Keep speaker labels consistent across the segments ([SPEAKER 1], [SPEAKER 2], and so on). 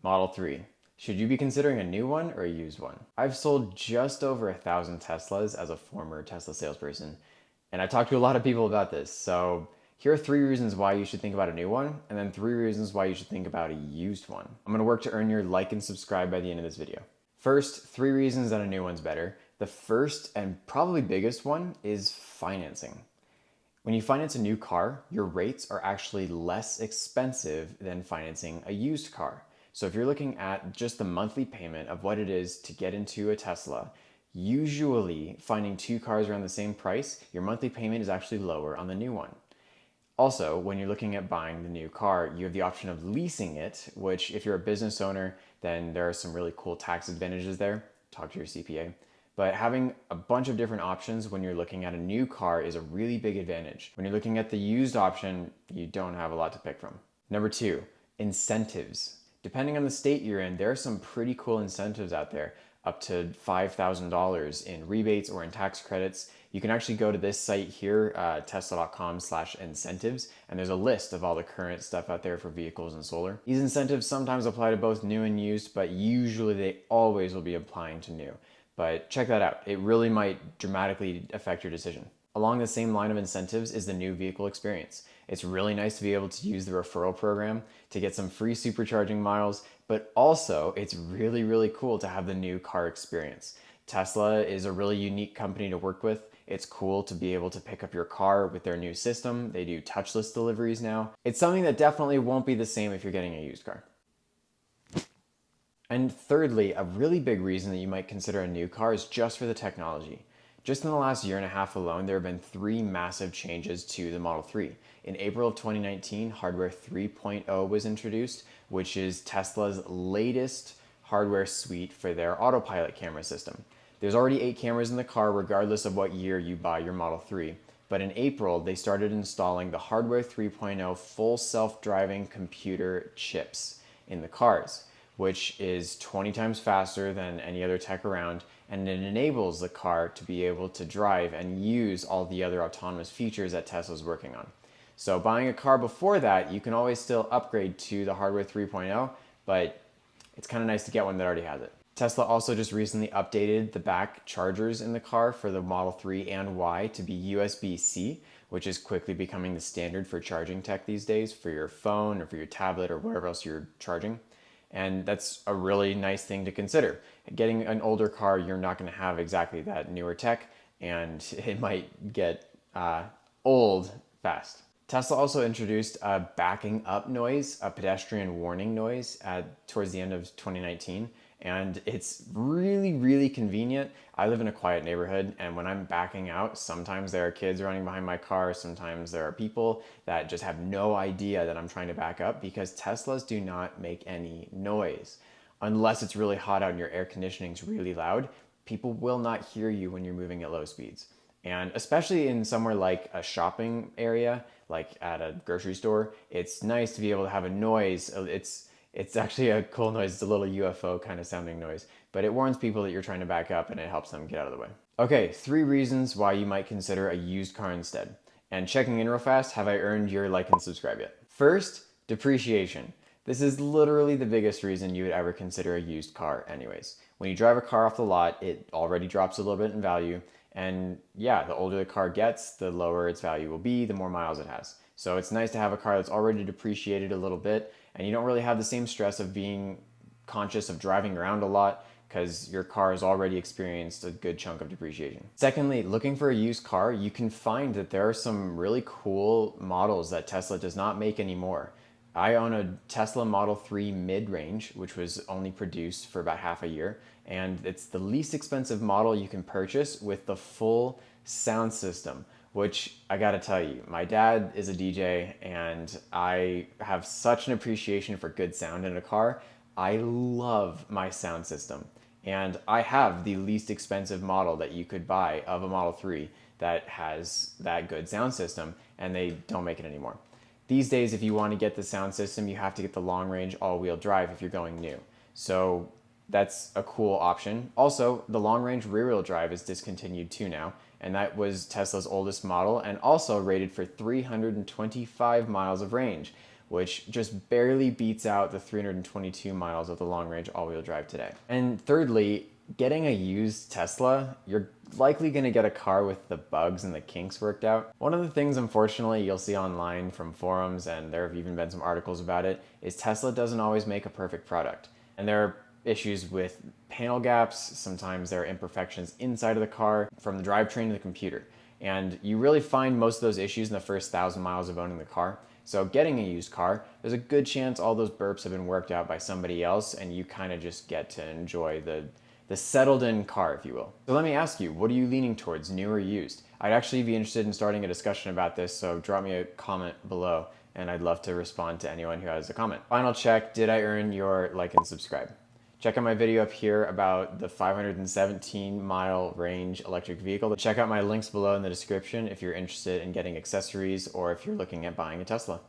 [SPEAKER 1] Model 3. Should you be considering a new one or a used one? I've sold just over 1,000 Teslas as a former Tesla salesperson, and I've talked to a lot of people about this. So here are 3 reasons why you should think about a new one, and then 3 reasons why you should think about a used one. I'm gonna work to earn your like and subscribe by the end of this video. First, 3 reasons that a new one's better. The first and probably biggest one is financing. When you finance a new car, your rates are actually less expensive than financing a used car. So if you're looking at just the monthly payment of what it is to get into a Tesla, usually finding two cars around the same price, your monthly payment is actually lower on the new one. Also, when you're looking at buying the new car, you have the option of leasing it, which if you're a business owner, then there are some really cool tax advantages there. Talk to your CPA. But having a bunch of different options when you're looking at a new car is a really big advantage. When you're looking at the used option, you don't have a lot to pick from. Number 2, incentives. Depending on the state you're in, there are some pretty cool incentives out there, up to $5,000 in rebates or in tax credits. You can actually go to this site here, tesla.com/incentives, and there's a list of all the current stuff out there for vehicles and solar. These incentives sometimes apply to both new and used, but usually they always will be applying to new. But check that out. It really might dramatically affect your decision. Along the same line of incentives is the new vehicle experience. It's really nice to be able to use the referral program to get some free supercharging miles, but also it's really, really cool to have the new car experience. Tesla is a really unique company to work with. It's cool to be able to pick up your car with their new system. They do touchless deliveries now. It's something that definitely won't be the same if you're getting a used car. And thirdly, a really big reason that you might consider a new car is just for the technology. Just in the last year and a half alone, there have been 3 massive changes to the Model 3. In April of 2019, hardware 3.0 was introduced, which is Tesla's latest hardware suite for their autopilot camera system. There's already 8 cameras in the car regardless of what year you buy your Model 3. But in April, they started installing the hardware 3.0 full self-driving computer chips in the cars, which is 20 times faster than any other tech around, and it enables the car to be able to drive and use all the other autonomous features that Tesla's working on. So buying a car before that, you can always still upgrade to the hardware 3.0, but it's kind of nice to get one that already has it. Tesla also just recently updated the back chargers in the car for the Model 3 and Y to be USB-C, which is quickly becoming the standard for charging tech these days for your phone or for your tablet or whatever else you're charging. And that's a really nice thing to consider. Getting an older car, you're not going to have exactly that newer tech, and it might get old fast. Tesla also introduced a backing up noise, a pedestrian warning noise towards the end of 2019. And it's really, really convenient. I live in a quiet neighborhood, and when I'm backing out, sometimes there are kids running behind my car, sometimes there are people that just have no idea that I'm trying to back up because Teslas do not make any noise. Unless it's really hot out and your air conditioning's really loud, people will not hear you when you're moving at low speeds. And especially in somewhere like a shopping area, like at a grocery store, it's nice to be able to have a noise. It's actually a cool noise. It's a little UFO kind of sounding noise, but it warns people that you're trying to back up and it helps them get out of the way. Okay, 3 reasons why you might consider a used car instead. And checking in real fast, have I earned your like and subscribe yet? First, depreciation. This is literally the biggest reason you would ever consider a used car anyways. When you drive a car off the lot, it already drops a little bit in value. And yeah, the older the car gets, the lower its value will be, the more miles it has. So it's nice to have a car that's already depreciated a little bit, and you don't really have the same stress of being conscious of driving around a lot because your car has already experienced a good chunk of depreciation. Secondly, looking for a used car, you can find that there are some really cool models that Tesla does not make anymore. I own a Tesla Model 3 mid-range, which was only produced for about half a year, and it's the least expensive model you can purchase with the full sound system, which I gotta tell you, my dad is a DJ and I have such an appreciation for good sound in a car. I love my sound system, and I have the least expensive model that you could buy of a Model 3 that has that good sound system, and they don't make it anymore. These days, if you want to get the sound system, you have to get the long range all-wheel drive if you're going new. So that's a cool option. Also, the long range rear-wheel drive is discontinued too now, and that was Tesla's oldest model and also rated for 325 miles of range, which just barely beats out the 322 miles of the long-range all-wheel drive today. And thirdly, getting a used Tesla, you're likely going to get a car with the bugs and the kinks worked out. One of the things, unfortunately, you'll see online from forums, and there have even been some articles about it, is Tesla doesn't always make a perfect product. And there are issues with panel gaps, sometimes there are imperfections inside of the car, from the drivetrain to the computer. And you really find most of those issues in the first 1,000 miles of owning the car. So getting a used car, there's a good chance all those burps have been worked out by somebody else, and you kind of just get to enjoy the settled in car, if you will. So let me ask you, what are you leaning towards, new or used? I'd actually be interested in starting a discussion about this, so drop me a comment below, and I'd love to respond to anyone who has a comment. Final check, did I earn your like and subscribe? Check out my video up here about the 517 mile range electric vehicle. Check out my links below in the description if you're interested in getting accessories or if you're looking at buying a Tesla.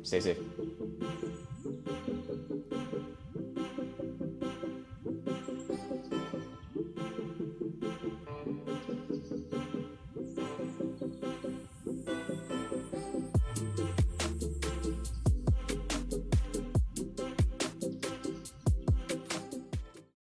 [SPEAKER 1] Stay safe.